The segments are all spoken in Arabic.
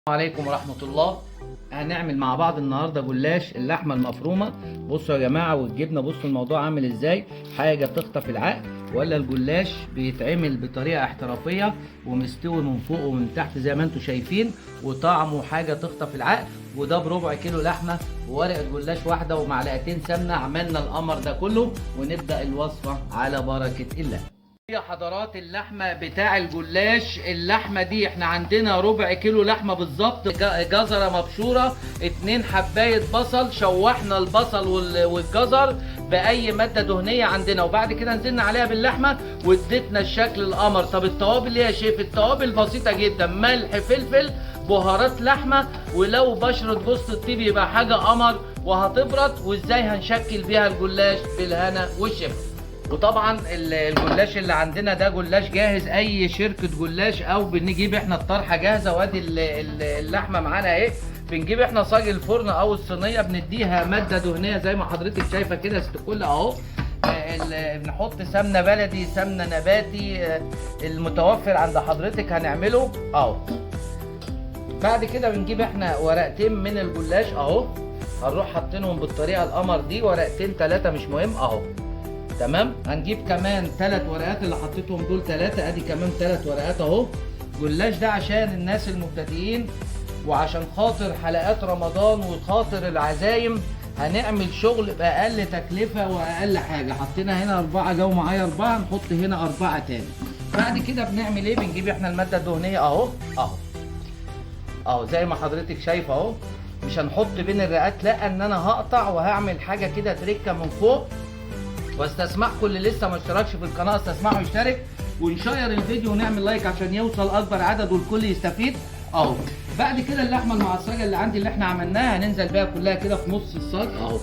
عليكم ورحمة الله. هنعمل مع بعض النهاردة جلاش اللحمة المفرومة. بصوا يا جماعة، والجبنة بصوا الموضوع عامل ازاي، حاجة تخطف العقل. ولا الجلاش بيتعمل بطريقة احترافية ومستوي من فوق ومن تحت زي ما انتم شايفين، وطعمه حاجة تخطف العقل. وده بربع كيلو لحمة وورقة جلاش واحدة ومعلقتين سمنة. عملنا القمر ده كله ونبدأ الوصفة على بركة الله. يا حضرات، اللحمه بتاع الجلاش، اللحمه دي احنا عندنا ربع كيلو لحمه بالظبط، جزره مبشوره، 2 حبايه بصل. شوحنا البصل والجزر باي ماده دهنيه عندنا، وبعد كده نزلنا عليها باللحمه واديتنا الشكل القمر. طب التوابل ايه يا شيف؟ التوابل بسيطه جدا، ملح، فلفل، بهارات لحمه، ولو بشره جوز الطيب يبقى حاجه قمر. وهتبرد، وازاي هنشكل بيها الجلاش بالهنا والشفا. وطبعا الجلاش اللي عندنا ده جلاش جاهز، اي شركه جلاش، او بنجيب احنا الطرحه جاهزه. وادي اللحمه معانا اهي. بنجيب احنا صاج الفرن او الصينيه، بنديها ماده دهنيه زي ما حضرتك شايفه كده استكل اهو. بنحط سمنه بلدي، سمنه نباتي، المتوفر عند حضرتك هنعمله اهو. بعد كده بنجيب احنا ورقتين من الجلاش اهو، هنروح حاطينهم بالطريقه القمر دي، ورقتين 3 مش مهم اهو. تمام. هنجيب كمان 3 ورقات اللي حطيتهم دول 3، ادي كمان 3 ورقات اهو. جلاش ده عشان الناس المبتدئين، وعشان خاطر حلقات رمضان وخاطر العزايم، هنعمل شغل باقل تكلفه واقل حاجه. حطينا هنا 4، جو معايا 4، نحط هنا 4 تاني. بعد كده بنعمل ايه؟ بنجيب احنا الماده الدهنيه اهو اهو زي ما حضرتك شايفه اهو. مش هنحط بين الرقات، لا، ان انا هقطع وهعمل حاجه كده تركه من فوق. واستسمحكم اللي لسه ما اشتركش في القناه، استسمحوا يشترك ونشير الفيديو ونعمل لايك عشان يوصل اكبر عدد والكل يستفيد اهو. بعد كده اللحمه المعصجه اللي عندي اللي احنا عملناها هننزل بيها كلها كده في نص الصاج اهو.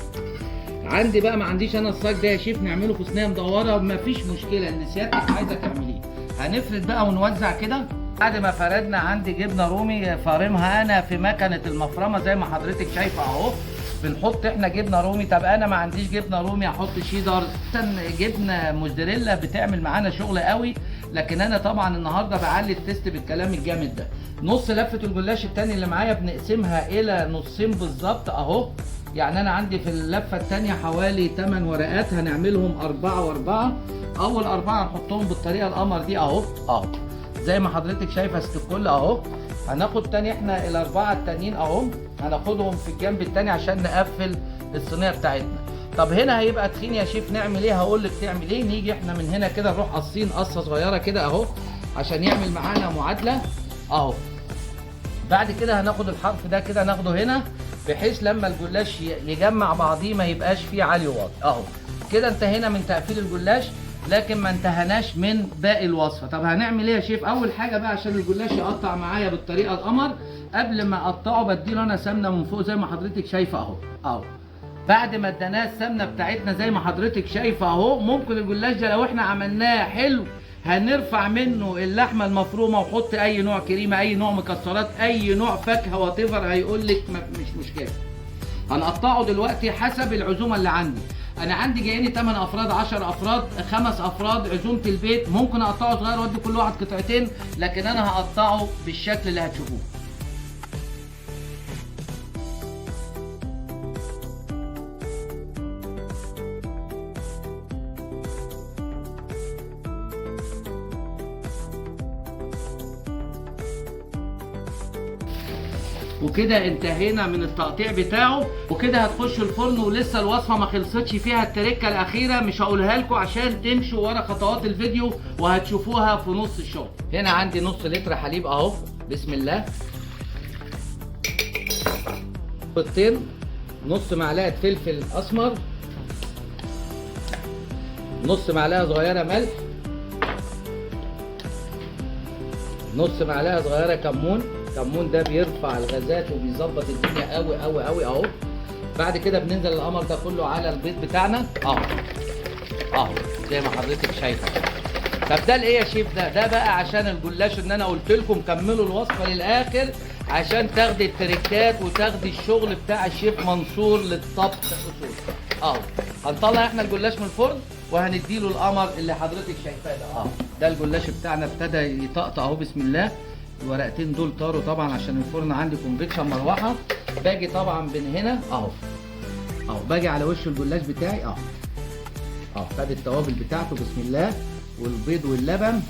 عندي بقى، ما عنديش انا الصاج ده يا شيف نعمله في صينيه مدوره، مفيش مشكله اللي سيادتك عايزه تعمليه. هنفرد بقى ونوزع كده. بعد ما فردنا، عندي جبنه رومي فارمها انا في مكنه المفرمه زي ما حضرتك شايفه اهو. بنحط احنا جبنه رومي. طب انا ما عنديش جبنه رومي، احط شيدر، جبنه موزاريلا بتعمل معانا شغل قوي. لكن انا طبعا النهارده بعلي التست بالكلام الجامد ده. نص لفه الجلاش الثاني اللي معايا بنقسمها الى نصين بالظبط اهو. يعني انا عندي في اللفه الثانيه حوالي 8 ورقات، هنعملهم 4 و4. اول 4 هنحطهم بالطريقه القمر دي اهو زي ما حضرتك شايفه استكل اهو. هناخد تاني احنا ال4 التانيين اهو، هناخدهم في الجنب التاني عشان نقفل الصينيه بتاعتنا. طب هنا هيبقى تخين يا شيف، نعمل ايه؟ هقول لك تعمل ايه. نيجي احنا من هنا كده نروح قاصين قصه صغيره كده اهو عشان يعمل معانا معادله اهو. بعد كده هناخد الحرف ده كده ناخده هنا، بحيث لما الجلاش يجمع بعضيه ما يبقاش فيه عالي وواطي اهو. كده انتهينا من تقفيل الجلاش، لكن ما انتهناش من باقي الوصفه. طب هنعمل ايه يا شيف؟ اول حاجه بقى عشان الجلاش يقطع معايا بالطريقه القمر، قبل ما اقطعه بديله انا سمنه من فوق زي ما حضرتك شايفه اهو. بعد ما اديناه السمنه بتاعتنا زي ما حضرتك شايفه اهو، ممكن الجلاش ده لو احنا عملناه حلو هنرفع منه اللحمه المفرومه ونحط اي نوع كريمه، اي نوع مكسرات، اي نوع فاكهه واتيفر، هيقول لك مش مشكله. هنقطعه دلوقتي حسب العزومه اللي عندي. انا عندي جايين 8 افراد، 10 افراد، 5 افراد، عزومه البيت، ممكن اقطعه صغير وادي كل واحد قطعتين، لكن انا هقطعه بالشكل اللي هتشوفوه. وكده انتهينا من التقطيع بتاعه، وكده هتخش الفرن. ولسه الوصفه ما خلصتش، فيها التركه الاخيره مش هقولها لكم عشان تمشوا ورا خطوات الفيديو وهتشوفوها في نص الشغل. هنا عندي نص لتر حليب اهو، بسم الله. بيضتين، نص معلقه فلفل اسمر، نص معلقه صغيره ملح، نص معلقه صغيره كمون. الكمون ده بيرفع الغازات وبيظبط الدنيا قوي قوي قوي اهو. بعد كده بننزل القمر ده كله على البيض بتاعنا اهو زي ما حضرتك شايفه. طب ده الايه يا شيف؟ ده بقى عشان الجلاش، ان انا قلت لكم كملوا الوصفه للاخر عشان تاخدي التريكات وتاخدي الشغل بتاع الشيف منصور للطبخ اصول هنطلع احنا الجلاش من الفرن وهنديله القمر اللي حضرتك شايفاه ده ده الجلاش بتاعنا ابتدى يطقطق اهو، بسم الله. الورقتين دول طاروا طبعا عشان الفرن عندي كونفكشن مروحه. باجي طبعا من هنا اهو باجي على وش الجلاش بتاعي اهو خد التوابل بتاعته بسم الله، والبيض واللبن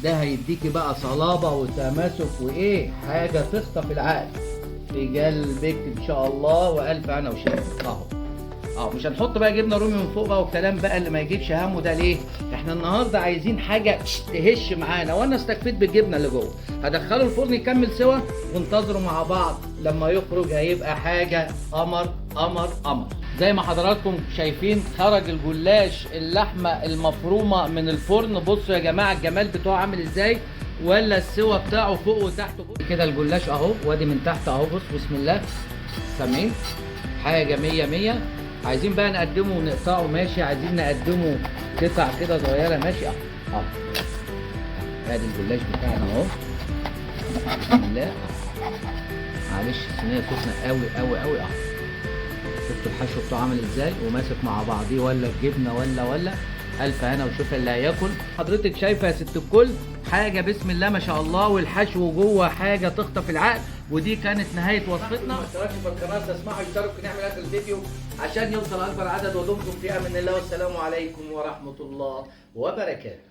ده هيديكي بقى صلابه وتماسك وايه، حاجه تخطف العقل في قلبك ان شاء الله، والف انا وشفا مش هنحط بقى جبنه رومي من فوق بقى والكلام بقى اللي ما يجيبش همه ده. ليه؟ احنا النهارده عايزين حاجه تهش معانا، وانا استكفيت بالجبنه اللي جوه. هدخله الفرن يكمل سوا وانتظروا مع بعض لما يخرج، هيبقى حاجه قمر قمر قمر. زي ما حضراتكم شايفين خرج الجلاش اللحمه المفرومه من الفرن. بصوا يا جماعه الجمال بتاعه عامل ازاي، ولا السوا بتاعه فوق وتحت. كده الجلاش اهو، وادي من تحت اهو، بص بسم الله، سامعين؟ حاجه 100 100. عايزين بقى نقدمه ونقطعه ماشي، عايزين نقدمه قطع كده صغيره ماشي ادي الجلاش بتاعنا اهو بسم الله. معلش الصينيه سخنه قوي قوي قوي شفتوا الحشو بتاعه عامل ازاي وماسك مع بعضيه، ولا الجبنه ولا الف هنا وشوف اللي هياكل. حضرتك شايفه يا ست الكل حاجه بسم الله ما شاء الله، والحشو جوه حاجه تخطف العقل. ودي كانت نهايه وصفتنا. ما اشتركش في القناه تسمحوا يشتركوا نعمل اخر الفيديو عشان يوصل اكبر عدد، ودمتم في امان الله، والسلام عليكم ورحمه الله وبركاته.